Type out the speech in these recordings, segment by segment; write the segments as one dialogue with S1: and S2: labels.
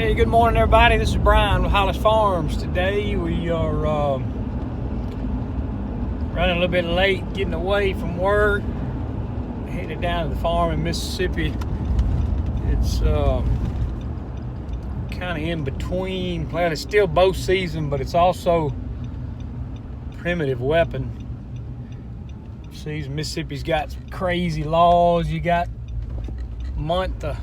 S1: Hey, good morning everybody. This is Brian with Hollis Farms. Today we are running a little bit late, getting away from work, headed down to the farm in Mississippi. It's kind of in between. Well, it's still bow season, but it's also primitive weapon season. Mississippi's got some crazy laws. You got a month of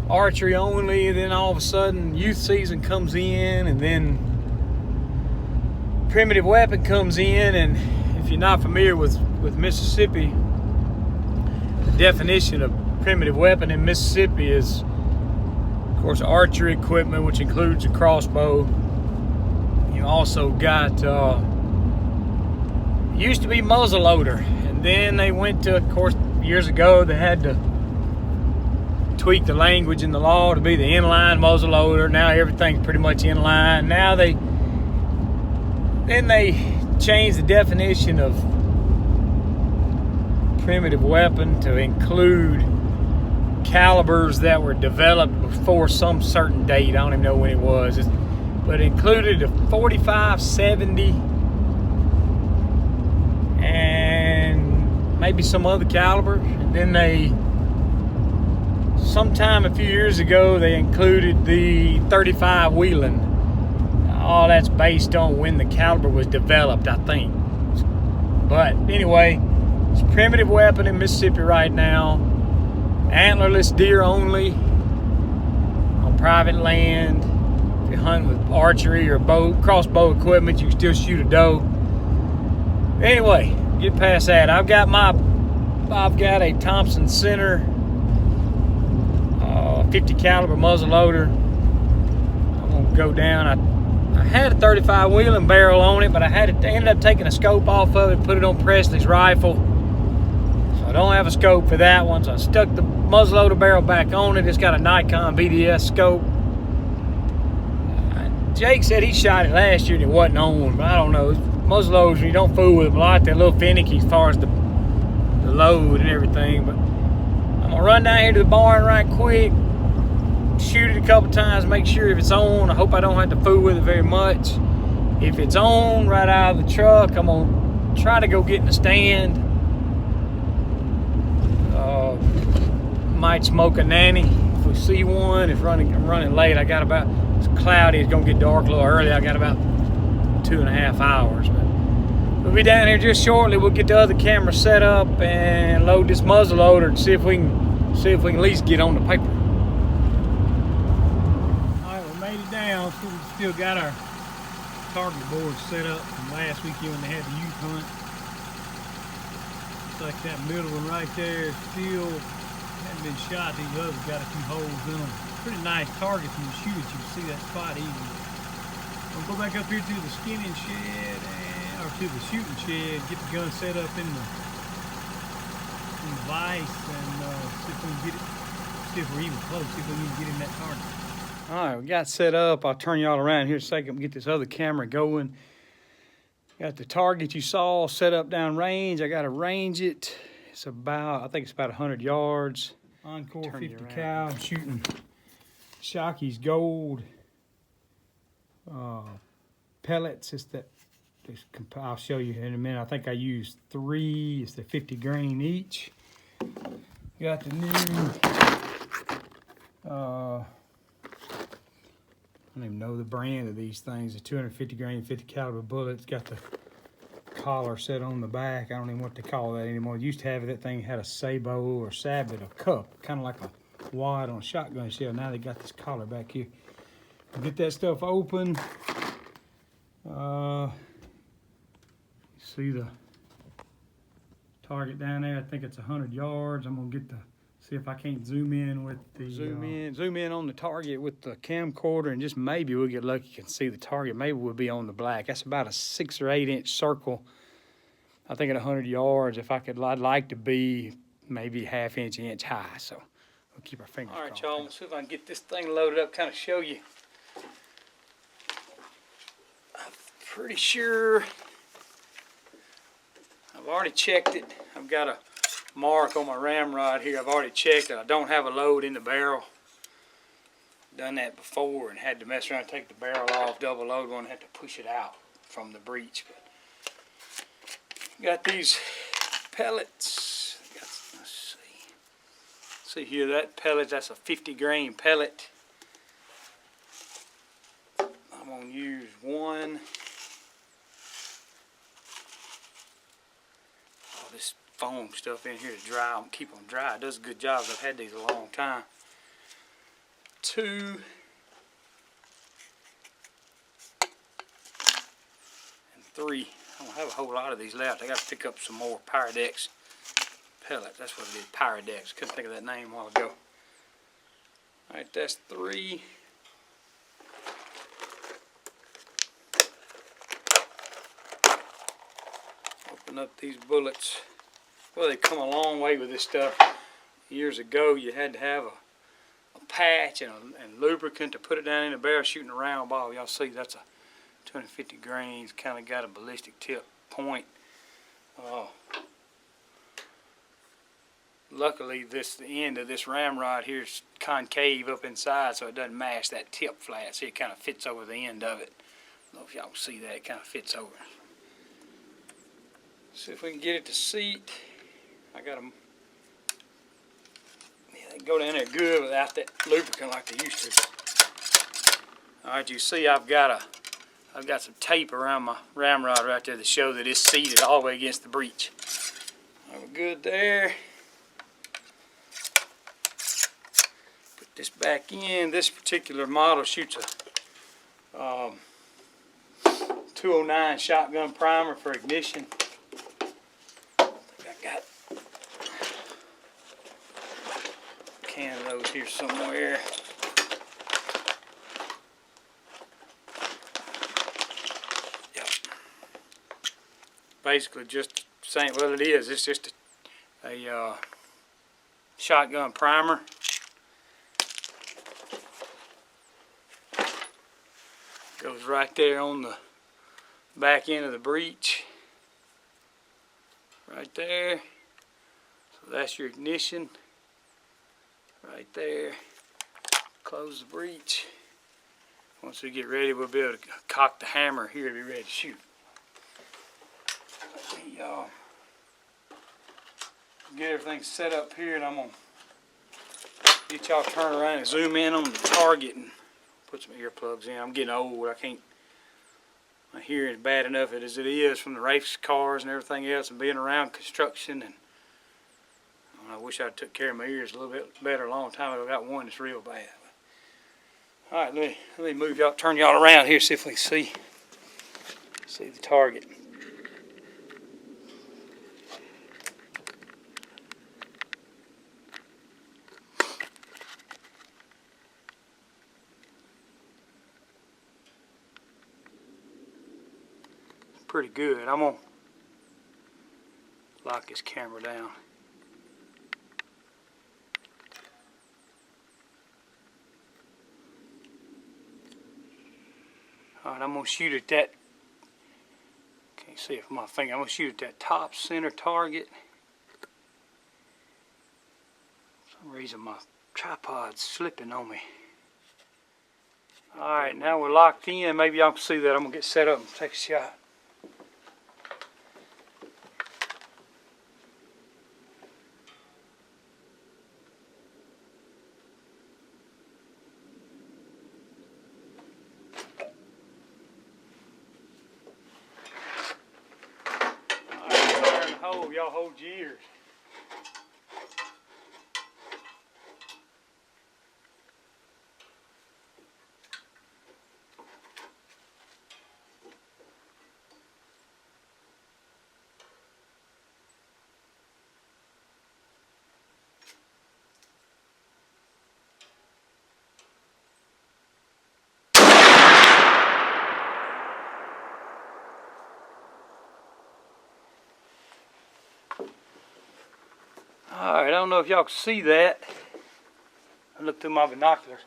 S1: archery only, then all of a sudden youth season comes in, and then primitive weapon comes in. And if you're not familiar with Mississippi, the definition of primitive weapon in Mississippi is, of course, archery equipment, which includes a crossbow. You also got used to be muzzleloader, and then they went to, of course, years ago they had to tweak the language in the law to be the inline muzzleloader. Now everything's pretty much inline. Now they changed the definition of primitive weapon to include calibers that were developed before some certain date. I don't even know when it was, but it included a 45, 70, and maybe some other caliber. And then sometime a few years ago, they included the 35 Wheeling. All that's based on when the caliber was developed, I think. But anyway, it's a primitive weapon in Mississippi right now. Antlerless deer only on private land. If you're hunting with archery or crossbow equipment, you can still shoot a doe. Anyway, get past that. I've got a Thompson Center 50 caliber muzzleloader. I'm gonna go down. I had a 35 Wheeling barrel on it, but I ended up taking a scope off of it, put it on Presley's rifle. So I don't have a scope for that one. So I stuck the muzzleloader barrel back on it. It's got a Nikon BDS scope. Jake said he shot it last year and it wasn't on, but I don't know. Muzzleloaders, you don't fool with them a lot. They're a little finicky as far as the load and everything. But I'm gonna run down here to the barn right quick, shoot it a couple times, make sure if it's on. I hope I don't have to fool with it very much. If it's on right out of the truck, I'm gonna try to go get in the stand. Might smoke a nanny if we see one. I'm running late. It's cloudy. It's gonna get dark a little early. I got about 2.5 hours. But we'll be down here just shortly. We'll get the other camera set up and load this muzzleloader and see if we can at least get on the paper. Down, so we still got our target board set up from last weekend when they had the youth hunt. Looks like that middle one right there still hasn't been shot. These others got a few holes in them. Pretty nice target when you shoot it. You can see that spot easily. We'll go back up here to the skinning shed or to the shooting shed, get the gun set up in the vise, and see if we can get it. See if we're even close. See if we can get in that target. All right, we got set up. I'll turn y'all around here in a second, get this other camera going. Got the target you saw set up down range. I got to range it. I think it's about 100 yards. Encore 50 cal. I'm shooting Shockey's Gold pellets. I'll show you in a minute. I think I used 3. It's the 50 grain each. Got the new I don't even know the brand of these things. The 250 grain, 50 caliber bullet. Got the collar set on the back. I don't even know what to call that anymore. It used to have that thing had a sabot or sabot, a cup, kind of like a wad on a shotgun shell. Now they got this collar back here. Get that stuff open. See the target down there? I think it's 100 yards. I'm gonna see if I can't zoom in with the zoom in on the target with the camcorder, and just maybe we'll get lucky and see the target. Maybe we'll be on the black. That's about a 6 or 8 inch circle. I think at 100 yards, I'd like to be maybe half-inch high. So we'll keep our fingers crossed. All right, y'all. Let's see if I can get this thing loaded up, kind of show you. I'm pretty sure I've already checked it. I've got a mark on my ramrod here. I've already checked it. I don't have a load in the barrel. done that before and had to mess around and take the barrel off, double load one, had to push it out from the breech. But got these pellets. Let's see here, that pellet, that's a 50 grain pellet. I'm gonna use one. All this foam stuff in here to dry them, keep them dry. It does a good job. I've had these a long time. 2. And 3. I don't have a whole lot of these left. I got to pick up some more Pyrodex pellets. That's what it is, Pyrodex. Couldn't think of that name a while ago. Alright, that's 3. Open up these bullets. Well, they've come a long way with this stuff. Years ago, you had to have a patch and lubricant to put it down in the barrel, shooting a round ball. Y'all see, that's a 250 grains, kind of got a ballistic tip point. Luckily, the end of this ramrod here is concave up inside, so it doesn't mash that tip flat. See, it kind of fits over the end of it. I don't know if y'all can see that. It kind of fits over. See if we can get it to seat. I got them. Yeah, they go down there good without that lubricant like they used to. All right, you see, I've got some tape around my ramrod right there to show that it's seated all the way against the breech. We're good there. Put this back in. This particular model shoots a 209 shotgun primer for ignition. I got a can of those here somewhere. Yep. Basically just saying, well, it is. It's just a shotgun primer. Goes right there on the back end of the breech. Right there. So that's your ignition. Right there. Close the breech. Once we get ready, we'll be able to cock the hammer here to be ready to shoot. Get everything set up here, and I'm going to get y'all turned around and zoom in on the target and put some earplugs in. I'm getting old. My hearing is bad enough as it is from the race cars and everything else and being around construction. And I wish I'd took care of my ears a little bit better a long time ago. I got one that's real bad. All right, let me move y'all, turn y'all around here, see if we can see the target. Pretty good. I'm gonna lock this camera down. Alright, I'm gonna shoot at that. Can't see it from my finger. I'm gonna shoot at that top center target. For some reason my tripod's slipping on me. Alright, now we're locked in. Maybe y'all can see that. I'm gonna get set up and take a shot. Y'all hold your ears. Alright, I don't know if y'all can see that. I looked through my binoculars.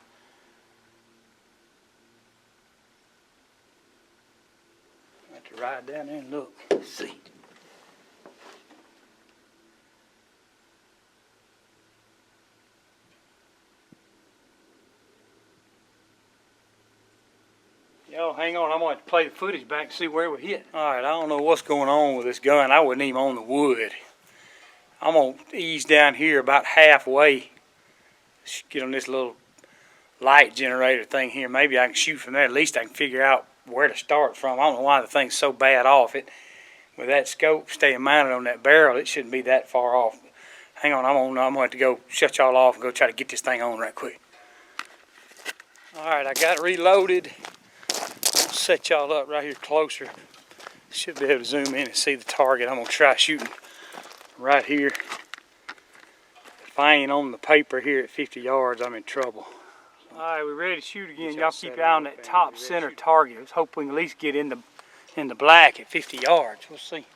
S1: I have to ride down there and look. Let's see. Yo, hang on, I'm going to play the footage back and see where we hit. Alright, I don't know what's going on with this gun. I wasn't even on the wood. I'm going to ease down here about halfway. Get on this little light generator thing here. Maybe I can shoot from there. At least I can figure out where to start from. I don't know why the thing's so bad off. With that scope staying mounted on that barrel, it shouldn't be that far off. Hang on, I'm going to have to go shut y'all off and go try to get this thing on right quick. Alright, I got it reloaded. I'll set y'all up right here closer. Should be able to zoom in and see the target. I'm going to try shooting right here. If I ain't on the paper here at 50 yards, I'm in trouble. Alright, we're ready to shoot again. Y'all keep your eye on that top center target. Let's hope we can at least get in the black at 50 yards. We'll see.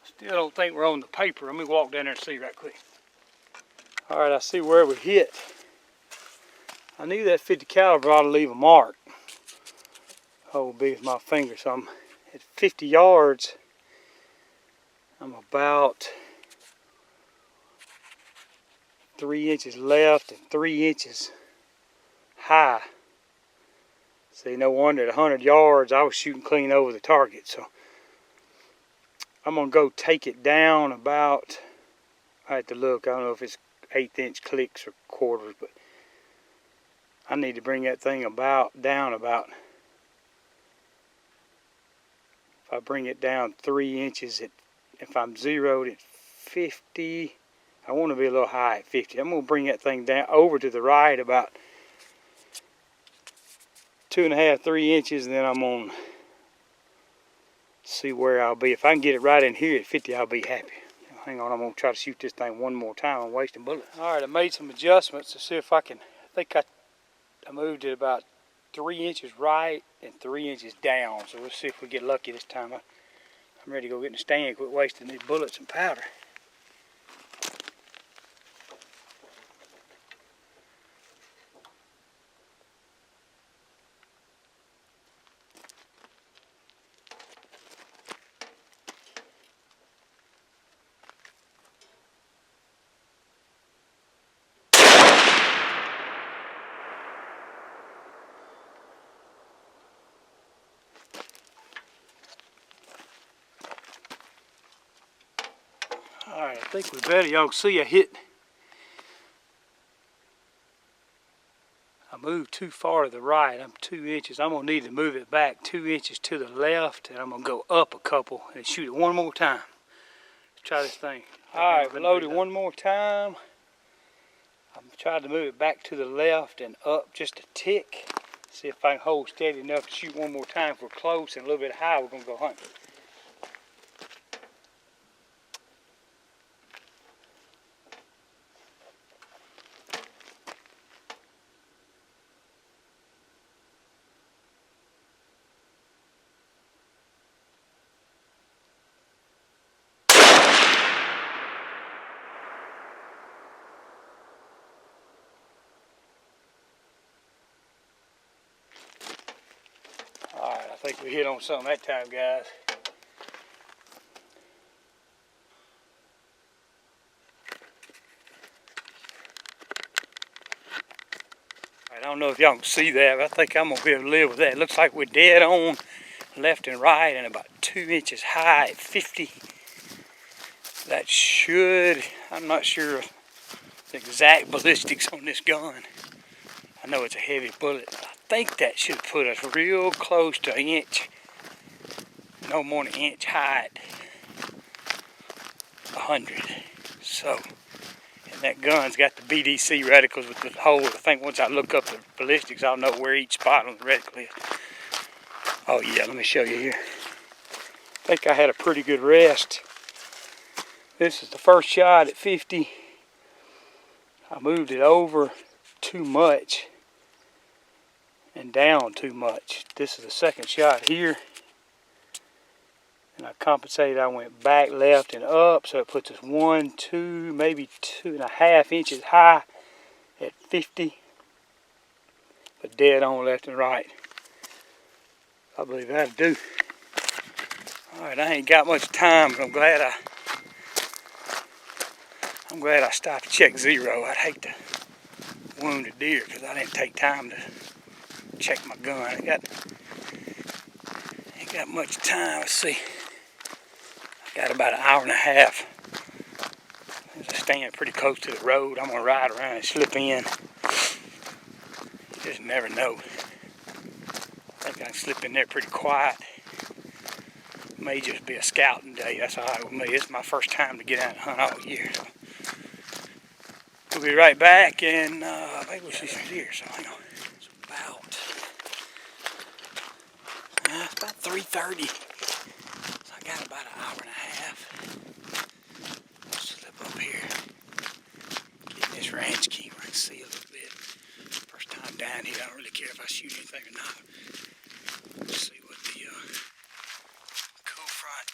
S1: Still don't think we're on the paper. Let me walk down there and see right quick. Alright, I see where we hit. I knew that 50 caliber ought to leave a mark. Oh, big as my finger. So I'm at 50 yards. I'm about 3 inches left and 3 inches high. See, no wonder at 100 yards I was shooting clean over the target. So I'm going to go take it down about, I have to look, I don't know if it's 1/8 inch clicks or quarters, but I need to bring that thing down about, if I bring it down 3 inches, if I'm zeroed at 50, I want to be a little high at 50. I'm going to bring that thing down over to the right about 2.5, 3 inches, and then I'm going to see where I'll be. If I can get it right in here at 50, I'll be happy. Hang on, I'm going to try to shoot this thing one more time. I'm wasting bullets. Alright, I made some adjustments to see if I can, I think I moved it about 3 inches right and 3 inches down. So we'll see if we get lucky this time. I'm ready to go get in the stand and quit wasting these bullets and powder. Alright, I think we're better. Y'all can see I moved too far to the right. I'm 2 inches. I'm going to need to move it back 2 inches to the left, and I'm going to go up a couple and shoot it one more time. Let's try this thing. Alright, we loaded one more time. I'm trying to move it back to the left and up just a tick. See if I can hold steady enough to shoot one more time. If we're close and a little bit high, we're going to go hunting. Alright, I think we hit on something that time, guys. I don't know if y'all can see that, but I think I'm going to be able to live with that. It looks like we're dead on left and right and about 2 inches high at 50. That should, I'm not sure the exact ballistics on this gun. I know it's a heavy bullet. I think that should put us real close to an inch. No more than an inch high at 100. So And that gun's got the BDC reticles with the hole. I think once I look up the ballistics, I'll know where each spot on the reticle is. Oh yeah, let me show you here. I think I had a pretty good rest. This is the first shot at 50. I moved it over too much and down too much. This is the second shot here. And I compensated, I went back, left, and up, so it puts us 1, 2, maybe 2.5 inches high at 50. But dead on left and right. I believe that'll do. Alright, I ain't got much time, but I'm glad I stopped to check zero. I'd hate to wound a deer because I didn't take time to check my gun. I ain't got much time. Let's see. I got about an hour and a half. There's a stand pretty close to the road. I'm gonna ride around and slip in. You just never know. I think I can slip in there pretty quiet. May just be a scouting day. That's all right with me. It's my first time to get out and hunt all year. So we'll be right back, and maybe we'll see some deer. So hang on. It's about 3:30. So I got about an hour and a half. Slip up here. Get this range key where I can see a little bit. First time down here. I don't really care if I shoot anything or not. Let's see what the cool front.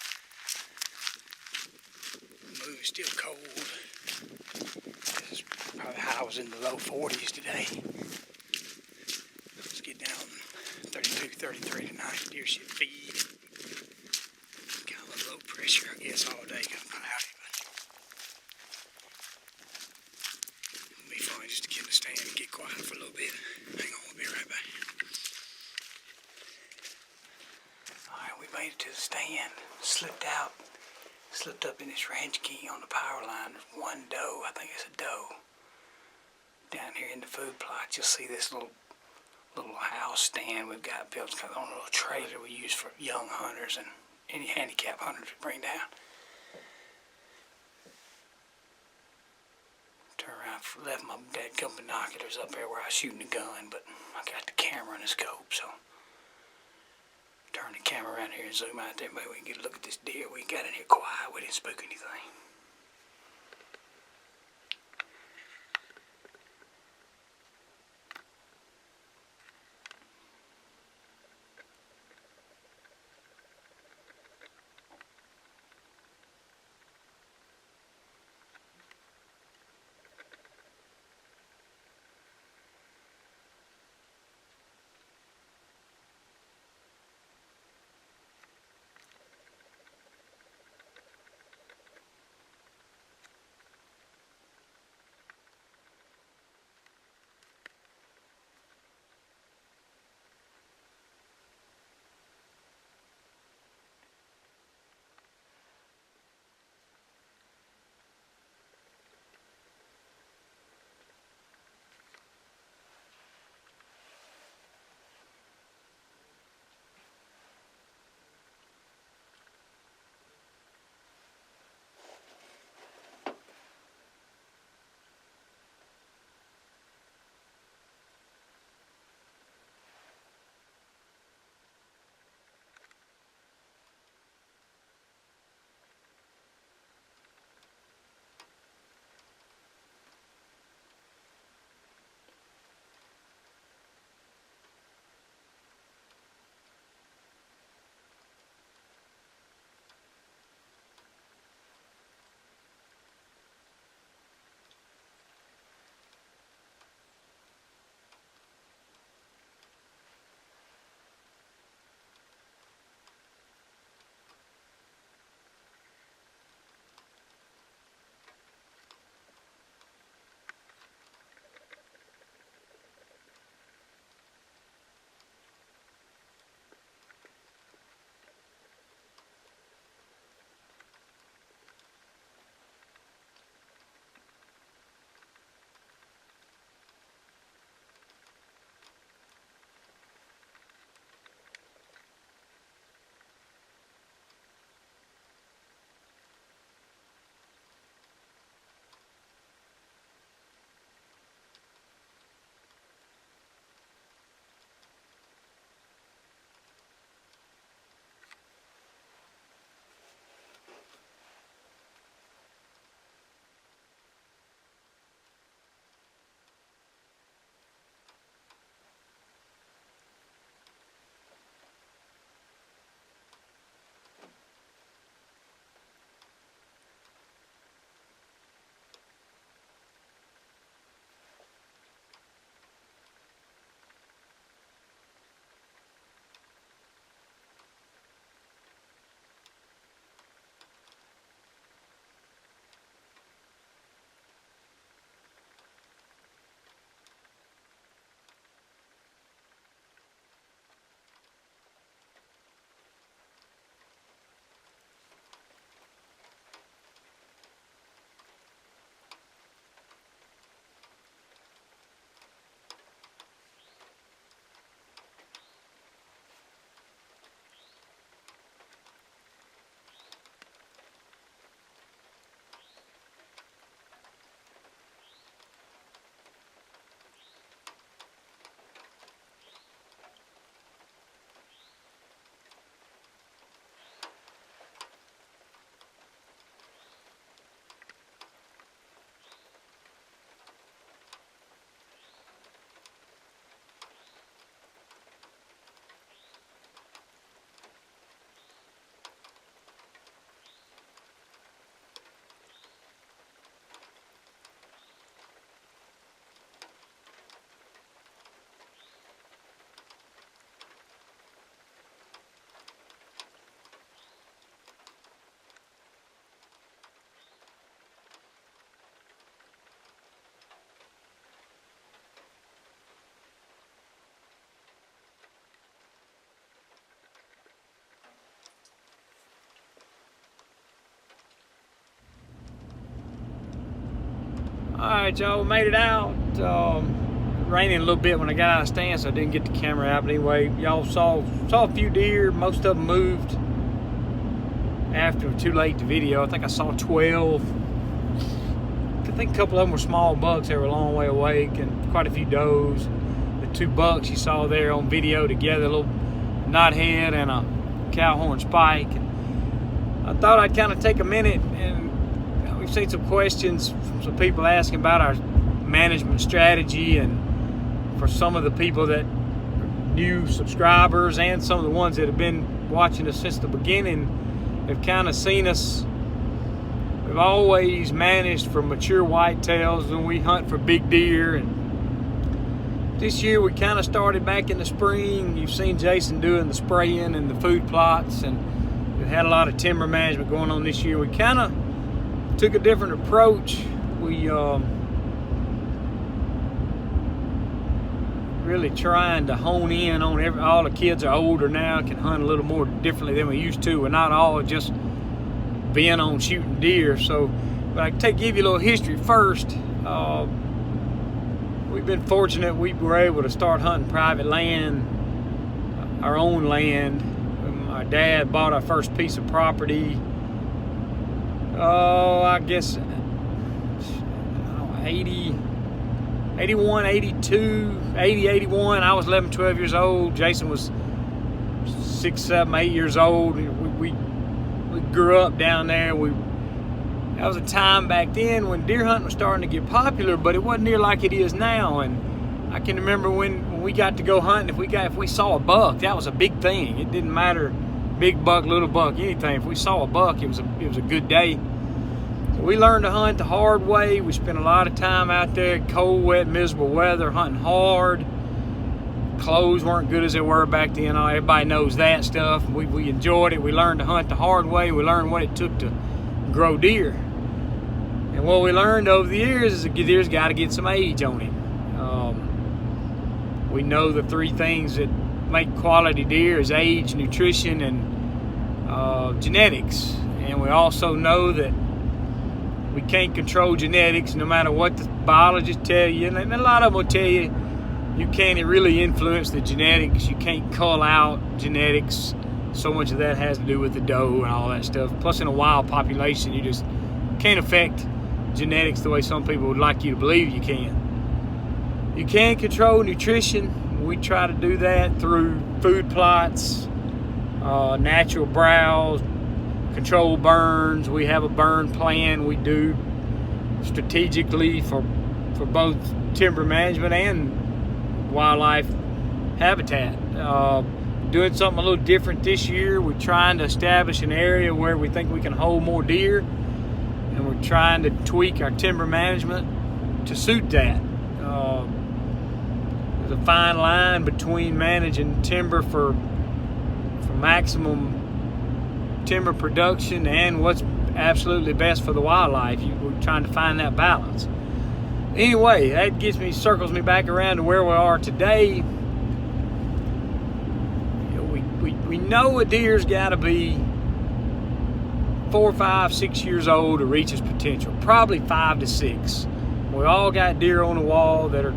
S1: The moon is still cold. This is probably how I was in the low 40s today. Let's get down 32, 33 tonight. Deer should feed. Kind of low pressure, I guess, all day. It'll be fun just to get in the stand and get quiet for a little bit. Hang on, we'll be right back. Alright, we made it to the stand. Slipped out. Slipped up in this range key on the power line. There's one doe, I think it's a doe. Down here in the food plot, you'll see this little house stand we've got built on a little trailer we use for young hunters and any handicap hunters we bring down. Turn around, left my dadgum binoculars up there where I was shooting the gun, but I got the camera and the scope, so turn the camera around here and zoom out there. Maybe we can get a look at this deer. We got in here quiet. We didn't spook anything. Alright, y'all, we made it out. Raining a little bit when I got out of stand, so I didn't get the camera out. But anyway, y'all saw a few deer. Most of them moved after it was too late to video. I think I saw 12. I think a couple of them were small bucks. They were a long way away, and quite a few does. The 2 bucks you saw there on video together, a little knothead and a cowhorn spike. And I thought I'd kind of take a minute, and we've seen some questions from some people asking about our management strategy, and for some of the people that are new subscribers and some of the ones that have been watching us since the beginning have kind of seen us. We've always managed for mature whitetails, and we hunt for big deer. And this year we kind of started back in the spring. You've seen Jason doing the spraying and the food plots, and we've had a lot of timber management going on this year. We kind of took a different approach. We really trying to hone in on all the kids are older now, can hunt a little more differently than we used to. We're not all just being on shooting deer. So, but I can give you a little history first. We've been fortunate. We were able to start hunting private land, our own land. My dad bought our first piece of property, I guess 81, 82, 80, 81. I was 11, 12 years old. Jason was 6, 7, 8 years old. We grew up down there. That was a time back then when deer hunting was starting to get popular, but it wasn't near like it is now. And I can remember when we got to go hunting, if we saw a buck, that was a big thing. It didn't matter, big buck, little buck, anything. If we saw a buck, it was a good day. We learned to hunt the hard way. We spent a lot of time out there, cold, wet, miserable weather, hunting hard. Clothes weren't good as they were back then. Everybody knows that stuff. We enjoyed it. We learned to hunt the hard way. We learned what it took to grow deer. And what we learned over the years is a deer's got to get some age on him. We know the 3 things that make quality deer is age, nutrition, and genetics. And we also know that we can't control genetics no matter what the biologists tell you. And a lot of them will tell you you can't really influence the genetics. You can't cull out genetics. So much of that has to do with the doe and all that stuff. Plus, in a wild population, you just can't affect genetics the way some people would like you to believe you can. You can control nutrition. We try to do that through food plots, natural browse, control burns. We have a burn plan we do strategically for both timber management and wildlife habitat. Doing something a little different this year. We're trying to establish an area where we think we can hold more deer, and we're trying to tweak our timber management to suit that. There's a fine line between managing timber for maximum timber production and what's absolutely best for the wildlife. We're trying to find that balance. Anyway, that circles me back around to where we are today. We know a deer's got to be 4, 5, 6 years old to reach its potential. Probably 5 to 6. We all got deer on the wall that are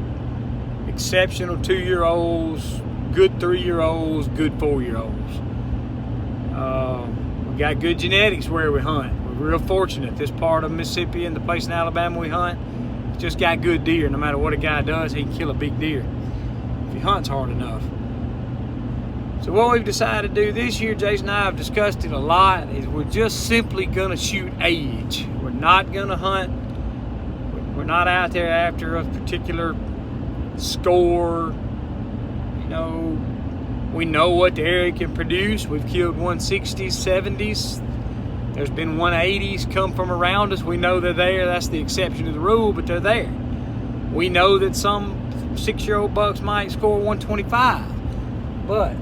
S1: exceptional 2-year-olds, good 3-year-olds, good 4-year-olds. We got good genetics where we hunt. We're real fortunate. This part of Mississippi and the place in Alabama we hunt, it's just got good deer. No matter what a guy does, he can kill a big deer if he hunts hard enough. So what we've decided to do this year, Jason and I have discussed it a lot, is we're just simply gonna shoot age. We're not gonna hunt. We're not out there after a particular score. You know, we know what the area can produce. We've killed 160s, 70s. There's been 180s come from around us. We know they're there. That's the exception to the rule, but they're there. We know that some 6-year-old bucks might score 125, but if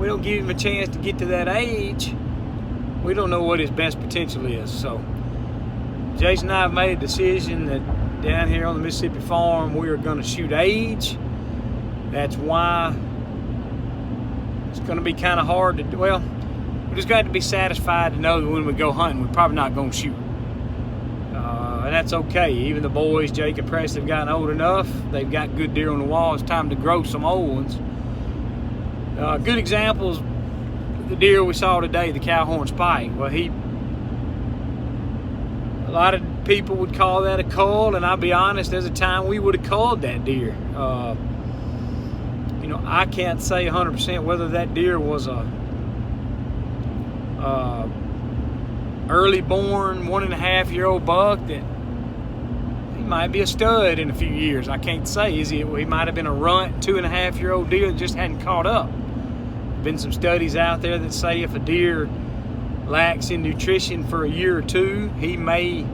S1: we don't give him a chance to get to that age, we don't know what his best potential is. So Jason and I have made a decision that down here on the Mississippi farm, we are going to shoot age. That's why it's going to be kind of hard to do. Well, we just got to be satisfied to know that when we go hunting, we're probably not going to shoot. And that's okay. Even the boys, Jake and Preston, have gotten old enough. They've got good deer on the wall. It's time to grow some old ones. Good examples, the deer we saw today, the cowhorn spike. Well, a lot of people would call that a cull, and I'll be honest, there's a time we would have culled that deer. You know, I can't say 100% whether that deer was a early born 1.5-year-old buck that he might be a stud in a few years. I can't say. He might have been a runt 2.5-year-old deer that just hadn't caught up. Been some studies out there that say if a deer lacks in nutrition for a year or two, he may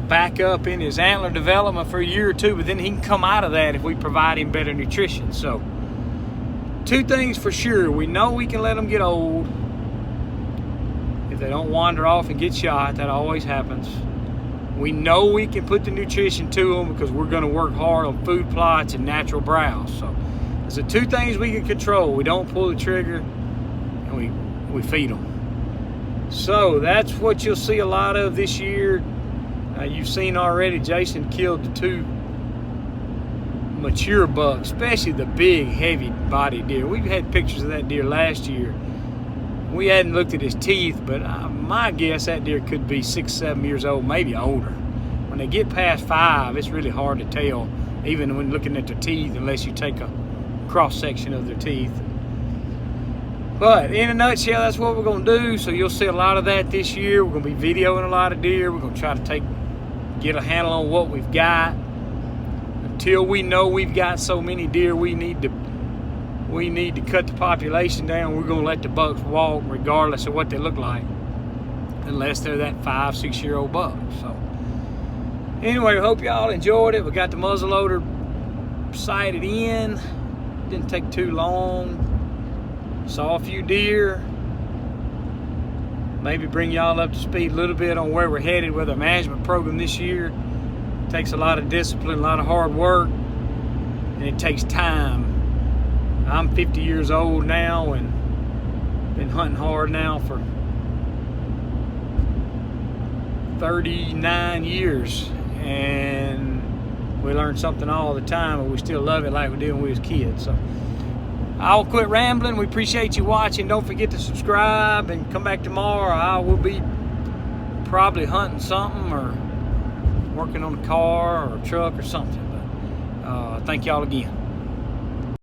S1: back up in his antler development for a year or two, but then he can come out of that if we provide him better nutrition. So 2 things for sure: we know we can let them get old if they don't wander off and get shot. That always happens. We know we can put the nutrition to them because we're going to work hard on food plots and natural browse. So there's the 2 things we can control. We don't pull the trigger, and we feed them. So that's what you'll see a lot of this year. You've seen already Jason killed the 2 mature bucks, especially the big heavy body deer. We've had pictures of that deer last year. We hadn't looked at his teeth, but my guess that deer could be 6-7 years old, maybe older. When they get past 5, it's really hard to tell, even when looking at their teeth, unless you take a cross section of their teeth. But in a nutshell, that's what we're going to do. So you'll see a lot of that this year. We're going to be videoing a lot of deer. We're going to try to get a handle on what we've got. Until we know we've got so many deer, we need to cut the population down. We're going to let the bucks walk regardless of what they look like, unless they're that 5-6-year-old buck. So anyway, I hope y'all enjoyed it. We got the muzzleloader sighted in. Didn't take too long. Saw a few deer. Maybe bring y'all up to speed a little bit on where we're headed with our management program this year. It takes a lot of discipline, a lot of hard work, and it takes time. I'm 50 years old now and been hunting hard now for 39 years, and we learn something all the time, and we still love it like we did when we was kids. So I'll quit rambling. We appreciate you watching. Don't forget to subscribe and come back tomorrow. I will be probably hunting something or working on a car or a truck or something. But thank y'all again.